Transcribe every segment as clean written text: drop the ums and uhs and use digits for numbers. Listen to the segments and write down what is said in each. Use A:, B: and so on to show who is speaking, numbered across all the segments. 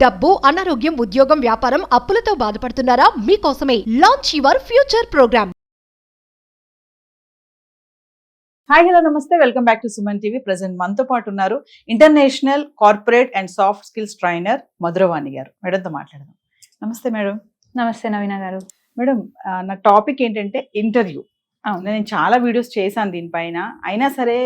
A: డబ్బు, అనారోగ్యం, ఉద్యోగం, వ్యాపారం, అప్పులతో బాధపడుతున్నారా? మీకోసమే launch your future program.
B: Hi hello నమస్తే, welcome back to Suman TV. Present మనతో పాటు ఉన్నారు international corporate and soft skills trainer Madhuravani garu. మేడంతో మాట్లాడదాం. నమస్తే మేడం.
C: నమస్తే నవీన గారు.
B: మేడం, నా టాపిక్ ఏంటంటే ఇంటర్వ్యూ. నేను చాలా వీడియోస్ చేశాను దీనిపైన. అయినా సరే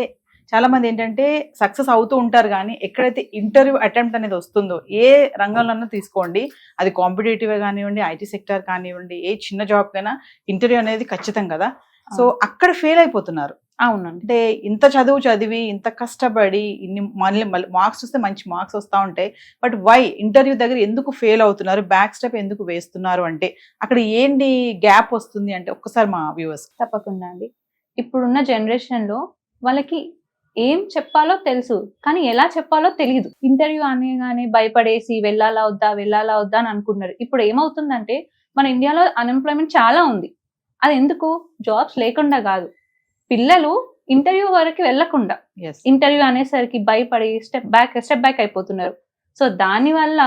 B: చాలా మంది ఏంటంటే సక్సెస్ అవుతూ ఉంటారు, కానీ ఎక్కడైతే ఇంటర్వ్యూ అటెంప్ట్ అనేది వస్తుందో, ఏ రంగంలోనూ తీసుకోండి, అది కాంపిటేటివ్ కానివ్వండి, ఐటీ సెక్టర్ కానివ్వండి, ఏ చిన్న జాబ్ కైనా ఇంటర్వ్యూ అనేది ఖచ్చితం కదా. సో అక్కడ ఫెయిల్ అయిపోతున్నారు.
C: అవునండి.
B: అంటే ఇంత చదువు చదివి, ఇంత కష్టపడి, ఇన్ని మళ్ళీ మార్క్స్ వస్తే మంచి మార్క్స్ వస్తూ ఉంటాయి, బట్ వై ఇంటర్వ్యూ దగ్గర ఎందుకు ఫెయిల్ అవుతున్నారు, బ్యాక్ స్టెప్ ఎందుకు వేస్తున్నారు, అంటే అక్కడ ఏంటి గ్యాప్ వస్తుంది అంటే ఒక్కసారి మా వ్యూవర్స్.
C: తప్పకుండా అండి. ఇప్పుడున్న జనరేషన్లో వాళ్ళకి ఏం చెప్పాలో తెలుసు, కానీ ఎలా చెప్పాలో తెలియదు. ఇంటర్వ్యూ అనగానే భయపడేసి వెళ్ళాలా వద్దా అని అనుకుంటున్నారు. ఇప్పుడు ఏమవుతుందంటే మన ఇండియాలో అన్ఎంప్లాయ్మెంట్ చాలా ఉంది. అది ఎందుకు? జాబ్స్ లేకుండా కాదు, పిల్లలు ఇంటర్వ్యూ వరకు వెళ్లకుండా ఇంటర్వ్యూ అనేసరికి భయపడి స్టెప్ బ్యాక్ అయిపోతున్నారు. సో దానివల్ల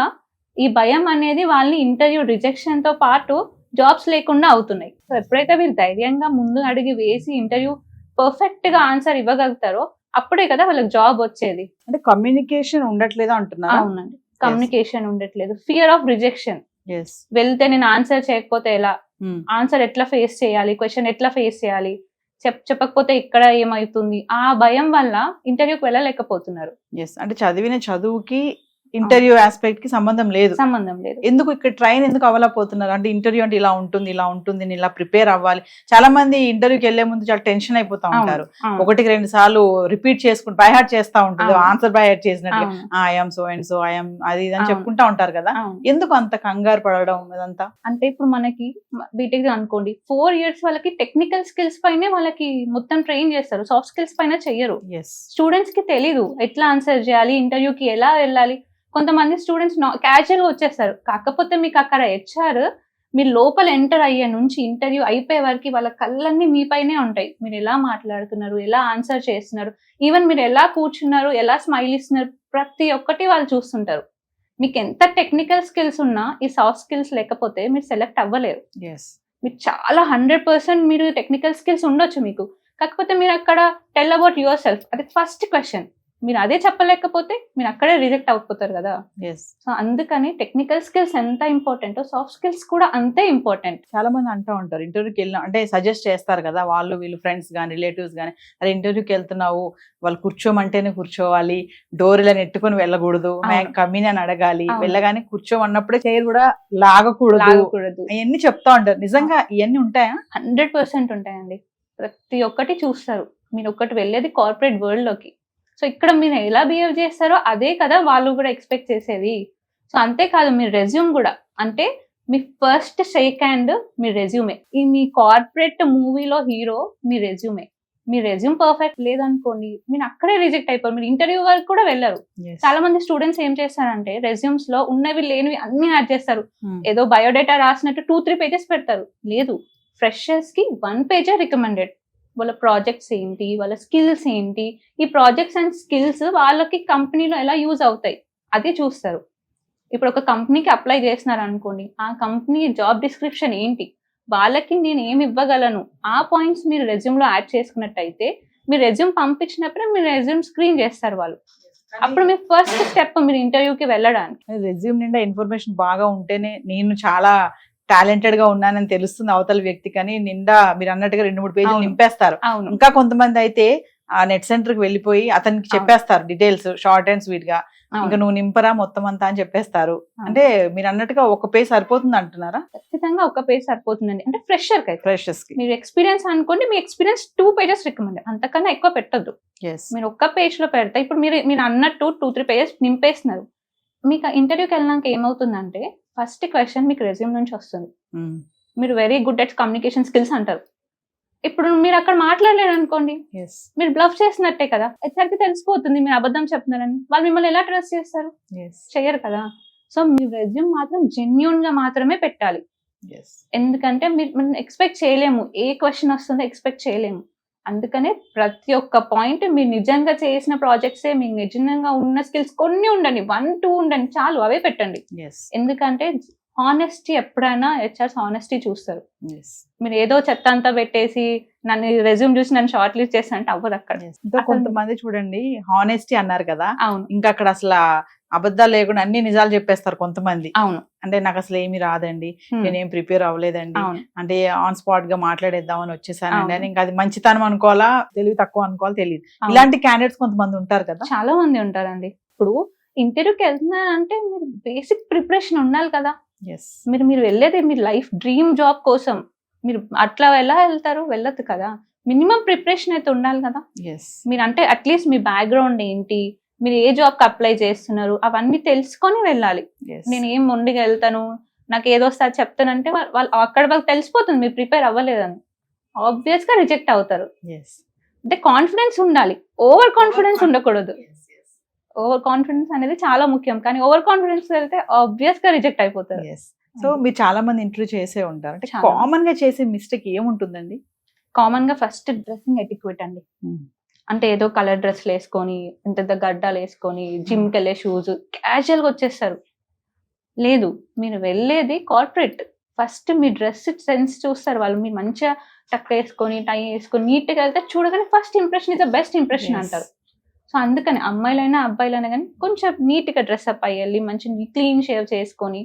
C: ఈ భయం అనేది వాళ్ళని ఇంటర్వ్యూ రిజెక్షన్ తో పాటు జాబ్స్ లేకుండా అవుతున్నాయి. సో ఎప్పుడైతే వీళ్ళు ధైర్యంగా ముందు అడిగి వేసి ఇంటర్వ్యూ పర్ఫెక్ట్ గా ఆన్సర్ ఇవ్వగలుగుతారో అప్పుడే కదా వాళ్ళకి జాబ్ వచ్చేది.
B: అంటే కమ్యూనికేషన్ ఉండట్లేదు అంటున్నారు.
C: అవునండి, కమ్యూనికేషన్ ఉండట్లేదు. Fear of rejection. వెళ్తే నేను ఆన్సర్ చేయకపోతే ఎలా, ఆన్సర్ ఎట్లా ఫేస్ చేయాలి, క్వశ్చన్ ఎట్లా ఫేస్ చేయాలి, చెప్పకపోతే ఇక్కడ ఏమవుతుంది, ఆ భయం వల్ల ఇంటర్వ్యూకి వెళ్ళలేకపోతున్నారు.
B: అంటే చదివిన చదువుకి ఇంటర్వ్యూ ఆస్పెక్ట్ కి సంబంధం లేదు. ఎందుకు ఇక్కడ ట్రైన్ ఎందుకు అవ్వలేకపోతున్నారు? అంటే ఇంటర్వ్యూ అంటే ఇలా ఉంటుంది, నేను ఇలా ప్రిపేర్ అవ్వాలి. చాలా మంది ఇంటర్వ్యూకి వెళ్లే ముందు చాలా టెన్షన్ అయిపోతా ఉంటారు. ఒకటికి 2 సార్లు రిపీట్ చేసుకుంటూ బై హార్ట్ చేస్తా ఉంటుంది, ఆన్సర్ బై హార్ట్ చేసినట్టు I'm so and so I'm అది అని చెప్పుకుంటా ఉంటారు కదా. ఎందుకు అంత కంగారు పడడం ఇదంతా?
C: అంటే ఇప్పుడు మనకి బీటెక్ అనుకోండి, 4 years వాళ్ళకి టెక్నికల్ స్కిల్స్ పైనే వాళ్ళకి మొత్తం ట్రైన్ చేస్తారు, సాఫ్ట్ స్కిల్స్ పైన చెయ్యరు. స్టూడెంట్స్ కి తెలీదు ఎట్లా ఆన్సర్ చేయాలి, ఇంటర్వ్యూకి ఎలా వెళ్ళాలి. కొంతమంది స్టూడెంట్స్ క్యాజువల్ గా వచ్చేస్తారు. కాకపోతే మీకు అక్కడ హెచ్ఆర్ మీరు లోపల ఎంటర్ అయ్యే నుంచి ఇంటర్వ్యూ అయిపోయే వరకు వాళ్ళ కళ్ళన్నీ మీపైనే ఉంటాయి. మీరు ఎలా మాట్లాడుతున్నారు, ఎలా ఆన్సర్ చేస్తున్నారు, ఈవెన్ మీరు ఎలా కూర్చున్నారు, ఎలా స్మైల్ ఇస్తున్నారు, ప్రతి ఒక్కటి వాళ్ళు చూస్తుంటారు. మీకు ఎంత టెక్నికల్ స్కిల్స్ ఉన్నా ఈ సాఫ్ట్ స్కిల్స్ లేకపోతే మీరు సెలెక్ట్ అవ్వలేరు. మీరు చాలా 100% మీరు టెక్నికల్ స్కిల్స్ ఉండొచ్చు మీకు, కాకపోతే మీరు అక్కడ టెల్ అబౌట్ యువర్ సెల్ఫ్, అది ఫస్ట్ క్వశ్చన్. మీరు అదే చెప్పలేకపోతే మీరు అక్కడే రిజెక్ట్ అయిపోతారు కదా. సో అందుకని టెక్నికల్ స్కిల్స్ ఎంత ఇంపార్టెంటో సాఫ్ట్ స్కిల్స్ కూడా అంతే ఇంపార్టెంట్.
B: చాలా మంది అంటూ ఉంటారు, ఇంటర్వ్యూకి వెళ్ళిన అంటే సజెస్ట్ చేస్తారు కదా వాళ్ళు వీళ్ళు, ఫ్రెండ్స్ కానీ రిలేటివ్స్ కానీ, అదే ఇంటర్వ్యూకి వెళ్తున్నావు వాళ్ళు కూర్చోమంటేనే కూర్చోవాలి, డోర్ ఇలా నెట్టుకొని వెళ్ళకూడదు, కమ్మిని అని అడగాలి, వెళ్ళగానే కూర్చోమన్నప్పుడే చైర్ కూడా లాగకూడదు, ఇవన్నీ చెప్తా ఉంటారు. నిజంగా ఇవన్నీ ఉంటాయా?
C: 100% ఉంటాయండి. ప్రతి ఒక్కటి చూస్తారు. మీరు ఒక్కటి వెళ్ళేది కార్పొరేట్ వరల్డ్ లోకి, సో ఇక్కడ మీరు ఎలా బిహేవ్ చేస్తారో అదే కదా వాళ్ళు కూడా ఎక్స్పెక్ట్ చేసేది. సో అంతేకాదు మీ రెజ్యూమ్ కూడా, అంటే మీ ఫస్ట్ షేక్ హ్యాండ్ మీ రెజ్యూమే. ఈ మీ కార్పొరేట్ మూవీలో హీరో మీ రెజ్యూమే. మీ రెజ్యూమ్ పర్ఫెక్ట్ లేదనుకోండి, మీరు అక్కడే రిజెక్ట్ అయిపోరు, మీరు ఇంటర్వ్యూ వరకు కూడా వెళ్ళరు. చాలా మంది స్టూడెంట్స్ ఏం చేస్తారంటే రెజ్యూమ్స్ లో ఉన్నవి లేనివి అన్ని యాడ్ చేస్తారు. ఏదో బయోడేటా రాసినట్టు 2-3 pages పెడతారు. లేదు, ఫ్రెషర్స్ కి 1 page రికమెండెడ్. వాళ్ళ ప్రాజెక్ట్స్ ఏంటి, వాళ్ళ స్కిల్స్ ఏంటి, ఈ ప్రాజెక్ట్స్ అండ్ స్కిల్స్ వాళ్ళకి కంపెనీలో ఎలా యూజ్ అవుతాయి అది చూస్తారు. ఇప్పుడు ఒక కంపెనీకి అప్లై చేస్తున్నారు అనుకోండి, ఆ కంపెనీ జాబ్ డిస్క్రిప్షన్ ఏంటి, వాళ్ళకి నేను ఏమి ఇవ్వగలను, ఆ పాయింట్స్ మీరు రెజ్యూమ్ లో యాడ్ చేసుకున్నట్టయితే మీరు రెజ్యూమ్ పంపించినప్పుడే మీరు రెజ్యూమ్ స్క్రీన్ చేస్తారు వాళ్ళు. అప్పుడు మీ ఫస్ట్ స్టెప్ మీరు ఇంటర్వ్యూకి వెళ్ళడానికి.
B: రెజ్యూమ్ నిండా ఇన్ఫర్మేషన్ బాగా ఉంటేనే నేను చాలా టాలెంటెడ్ గా ఉన్నానని తెలుస్తుంది అవతల వ్యక్తి, కానీ నిండా మీరు అన్నట్టుగా 2-3 పేజీలు నింపేస్తారు. ఇంకా కొంతమంది అయితే ఆ నెట్ సెంటర్ కి వెళ్ళిపోయి అతనికి చెప్పేస్తారు డీటెయిల్స్ షార్ట్ అండ్ స్వీట్ గా, ఇంకా నువ్వు నింపరా మొత్తం అంతా అని చెప్పేస్తారు. అంటే మీరు అన్నట్టుగా 1 పేజ్ సరిపోతుంది అంటున్నారా?
C: ఖచ్చితంగా 1 పేజ్ సరిపోతుందండి. అంటే ఫ్రెషర్స్ కి మీరు ఎక్స్పీరియన్స్ అనుకోండి, మీ ఎక్స్పీరియన్స్ 2 pages రికమెండ్, అంతకన్నా ఎక్కువ పెట్టద్దు. మీరు 1 page లో పెడతా, ఇప్పుడు మీరు అన్నట్టు 2-3 pages నింపేస్తున్నారు. మీకు ఇంటర్వ్యూకి వెళ్ళినాక ఏమవుతుందంటే ఫస్ట్ క్వశ్చన్ మీకు రెజ్యూమ్ నుంచి వస్తుంది, మీరు very good at communication skills అంటారు. ఇప్పుడు మీరు అక్కడ మాట్లాడలేరు అనుకోండి, మీరు బ్లఫ్ చేసినట్టే కదా. హెచ్ఆర్కి తెలిసిపోతుంది మీరు అబద్ధం చెప్తున్నారని. వాళ్ళు మిమ్మల్ని ఎలా ట్రస్ట్ చేస్తారు? చెయ్యరు కదా. సో మీ రెజ్యూమ్ మాత్రం జెన్యూన్ గా మాత్రమే పెట్టాలి. ఎందుకంటే మీరు ఎక్స్పెక్ట్ చేయలేము, ఏ క్వశ్చన్ వస్తుందో ఎక్స్పెక్ట్ చేయలేము. అందుకనే ప్రతి ఒక్క పాయింట్ మీరు నిజంగా చేసిన ప్రాజెక్ట్సే, మీకు నిజంగా ఉన్న స్కిల్స్ కొన్ని ఉండండి, 1, 2 ఉండండి చాలు, అవే పెట్టండి. ఎందుకంటే హానెస్టీ ఎప్పుడైనా హెచ్ఆర్స్ హానెస్టీ చూస్తారు. మీరు ఏదో చెత్త అంతా పెట్టేసి నన్ను రెజ్యూమ్ చూసి నన్ను షార్ట్ లిస్ట్ చేస్తా అంటే అవ్వదు అక్కడ.
B: కొంతమంది చూడండి హానెస్టీ అన్నారు కదా,
C: అవును,
B: ఇంకా అక్కడ అసలు అబద్ధాలు లేకుండా అన్ని నిజాలు చెప్పేస్తారు కొంతమంది.
C: అవును,
B: అంటే నాకు అసలు ఏమి రాదండి, నేనేం ప్రిపేర్ అవ్వలేదండి, అంటే ఆన్ స్పాట్ గా మాట్లాడేద్దామని వచ్చేసానండి అని. ఇంకా అది మంచితనం అనుకోవాలా, తెలివి తక్కువ అనుకోవాలా తెలియదు. ఇలాంటి క్యాండిడేట్స్ కొంతమంది ఉంటారు కదా,
C: చాలా మంది ఉంటారండి. ఇప్పుడు ఇంటర్వ్యూకి వెళ్తున్నారంటే మీరు బేసిక్ ప్రిపరేషన్ ఉండాలి కదా. మీరు వెళ్ళేది మీ లైఫ్ డ్రీమ్ జాబ్ కోసం, మీరు అట్లా ఎలా వెళ్తారు? వెళ్ళదు కదా. మినిమం ప్రిపరేషన్ అయితే ఉండాలి కదా. మీరు అంటే అట్లీస్ట్ మీ బ్యాక్గ్రౌండ్ ఏంటి, మీరు ఏ జాబ్ కి అప్లై చేస్తున్నారు, అవన్నీ తెలుసుకొని వెళ్ళాలి. నేను ఏం మొండిగా వెళ్తాను, నాకు ఏదో వస్తే చెప్తానంటే వాళ్ళు అక్కడ వాళ్ళకి తెలిసిపోతుంది మీరు ప్రిపేర్ అవ్వలేదని, ఆబ్వియస్ గా రిజెక్ట్ అవుతారు. అంటే కాన్ఫిడెన్స్ ఉండాలి, ఓవర్ కాన్ఫిడెన్స్ ఉండకూడదు. ఓవర్ కాన్ఫిడెన్స్ అనేది చాలా ముఖ్యం, కానీ ఓవర్ కాన్ఫిడెన్స్ వెళ్తే ఆబ్వియస్ గా రిజెక్ట్ అయిపోతారు.
B: సో మీరు చాలా మంది ఇంటర్వ్యూ చేసే ఉంటారు, అంటే కామన్ గా చేసే మిస్టేక్ ఏముంటుందండి?
C: కామన్ గా ఫస్ట్ డ్రెస్సింగ్ ఎటిక్వేట్ అండి. అంటే ఏదో కలర్ డ్రెస్లు వేసుకొని, ఇంత గడ్డాలు వేసుకొని, జిమ్ కి వెళ్ళే షూస్ క్యాజువల్ గా వచ్చేస్తారు. లేదు, మీరు వెళ్ళేది కార్పొరేట్, ఫస్ట్ మీ డ్రెస్ సెన్స్ చూస్తారు వాళ్ళు. మీరు మంచిగా టక్ వేసుకొని, టై వేసుకొని నీట్ గా వెళ్తే చూడగానే first impression is the best impression అంటారు. సో అందుకని అమ్మాయిలైనా అబ్బాయిలైనా కానీ కొంచెం నీట్ గా డ్రెస్అప్ అయ్యాలి, మంచి క్లీన్ షేవ్ చేసుకొని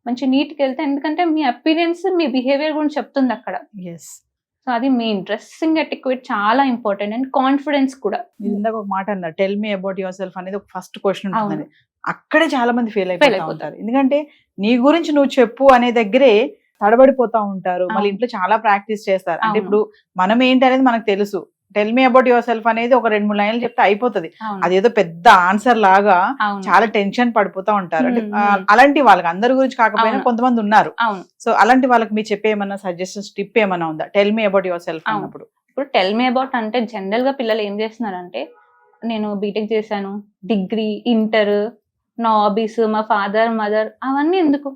C: మంచి నీట్ గా వెళ్తే, ఎందుకంటే మీ అపీరియన్స్ మీ బిహేవియర్ గురించి చెప్తుంది అక్కడ. సో అది మెయిన్, డ్రెస్సింగ్ ఎటిక్వేట్ చాలా ఇంపార్టెంట్. అండ్ కాన్ఫిడెన్స్ కూడా.
B: ఇందాక ఒక మాట అన్నారు, tell me about your self అనేది ఒక ఫస్ట్ క్వశ్చన్ ఉంటుంది. అక్కడే చాలా మంది ఫెయిల్ అయిపోతారు, ఎందుకంటే నీ గురించి నువ్వు చెప్పు అనే దగ్గరే తడబడిపోతా ఉంటారు. మళ్ళీ ఇంట్లో చాలా ప్రాక్టీస్ చేస్తారు. అంటే ఇప్పుడు మనం ఏంటి అనేది మనకు తెలుసు, tell me about your self అనేది ఒక 2-3 లైన్లు చెప్తే అయిపోతుంది. అదేదో పెద్ద ఆన్సర్ లాగా చాలా టెన్షన్ పడిపోతా ఉంటారు. అంటే అలాంటి వాళ్ళకి, అందరి గురించి కాకపోయినా కొంతమంది ఉన్నారు. సో అలాంటి వాళ్ళకి మీరు చెప్పే ఏమన్నా సజెషన్స్, టిప్ ఏమన్నా ఉందా tell me about your self అన్నప్పుడు?
C: ఇప్పుడు టెల్ మీ అబౌట్ అంటే జనరల్ గా పిల్లలు ఏం చేస్తున్నారంటే, నేను బీటెక్ చేశాను, డిగ్రీ, ఇంటర్, నా హాబీస్, మా ఫాదర్ మదర్, అవన్నీ ఎందుకు?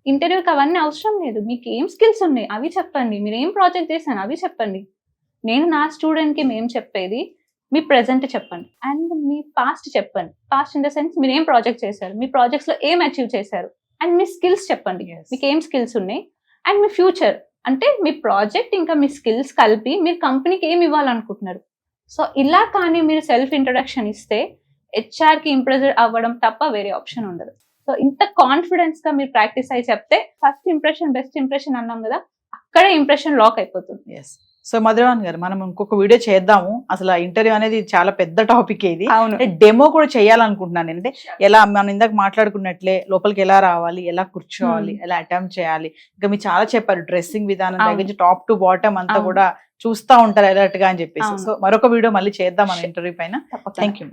C: ఇంటర్వ్యూకి అవన్నీ అవసరం లేదు. మీకు ఏం స్కిల్స్ ఉన్నాయి అవి చెప్పండి, మీరు ఏం ప్రాజెక్ట్ చేశాను అవి చెప్పండి. నేను నా స్టూడెంట్ కి మేము చెప్పేది, మీ ప్రెసెంట్ చెప్పండి అండ్ మీ పాస్ట్ చెప్పండి. పాస్ట్ ఇన్ ద సెన్స్ మీరు ఏం ప్రాజెక్ట్ చేశారు, మీ ప్రాజెక్ట్స్ లో ఏం అచీవ్ చేశారు, అండ్ మీ స్కిల్స్ చెప్పండి, మీకు ఏం స్కిల్స్ ఉన్నాయి. అండ్ మీ ఫ్యూచర్ అంటే మీ ప్రాజెక్ట్ ఇంకా మీ స్కిల్స్ కలిపి మీరు కంపెనీకి ఏమి ఇవ్వాలనుకుంటున్నారు. సో ఇలా కానీ మీరు సెల్ఫ్ ఇంట్రొడక్షన్ ఇస్తే హెచ్ఆర్ కి ఇంప్రెస్ అవ్వడం తప్ప వేరే ఆప్షన్ ఉండదు. సో ఇంత కాన్ఫిడెన్స్ గా మీరు ప్రాక్టీస్ అయ్యి చెప్తే ఫస్ట్ ఇంప్రెషన్ బెస్ట్ ఇంప్రెషన్ అన్నాం కదా, అక్కడే ఇంప్రెషన్ లాక్ అయిపోతుంది.
B: సో మధురవాణి గారు, మనం ఇంకొక వీడియో చేద్దాము. అసలు ఇంటర్వ్యూ అనేది చాలా పెద్ద టాపిక్ ఇది.
C: అవును,
B: డెమో కూడా చేయాలనుకుంటున్నాను. అంటే ఎలా మనం ఇందాక మాట్లాడుకున్నట్లే లోపలికి ఎలా రావాలి, ఎలా కూర్చోవాలి, ఎలా అటెంప్ట్ చేయాలి, ఇంకా మీరు చాలా చెప్పారు డ్రెస్సింగ్ విధానం దగ్గర టాప్ టు బాటమ్ అంతా కూడా చూస్తా ఉంటారు అలర్ట్ గా అని చెప్పేసి. సో మరొక వీడియో మళ్ళీ చేద్దాం మన ఇంటర్వ్యూ పైన. Thank you.